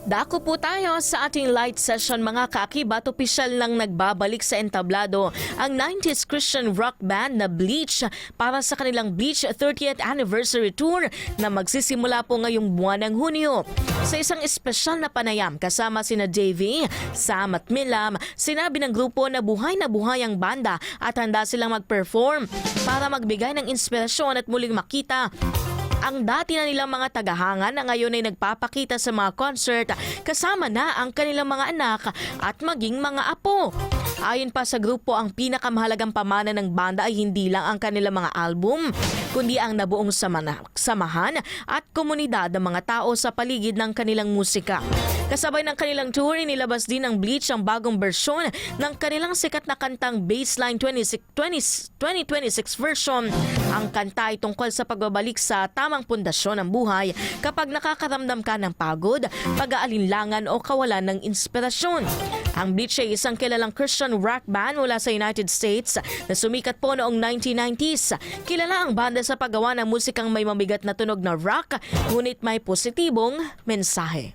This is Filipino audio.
Dako po tayo sa ating light session mga kaakibat. Opisyal lang nagbabalik sa entablado ang 90s Christian rock band na Bleach para sa kanilang Bleach 30th Anniversary Tour na magsisimula po ngayong buwan ng Hunyo. Sa isang espesyal na panayam kasama sina Davey, Sam at Milam, sinabi ng grupo na buhay ang banda at handa silang mag-perform para magbigay ng inspirasyon at muling makita ang dati na nilang mga tagahanga na ngayon ay nagpapakita sa mga concert kasama na ang kanilang mga anak at maging mga apo. Ayon pa sa grupo, ang pinakamahalagang pamana ng banda ay hindi lang ang kanilang mga album, kundi ang nabuong samahan at komunidad ng mga tao sa paligid ng kanilang musika. Kasabay ng kanilang tour, inilabas din ng Bleach ang bagong bersyon ng kanilang sikat na kantang Baseline 2026 version. Ang kanta ay tungkol sa pagbabalik sa tamang pundasyon ng buhay kapag nakakaramdam ka ng pagod, pag-aalinlangan o kawalan ng inspirasyon. Ang Bleach ay isang kilalang Christian rock band mula sa United States na sumikat po noong 1990s. Kilala ang banda sa paggawa ng musikang may mabigat na tunog na rock, ngunit may positibong mensahe.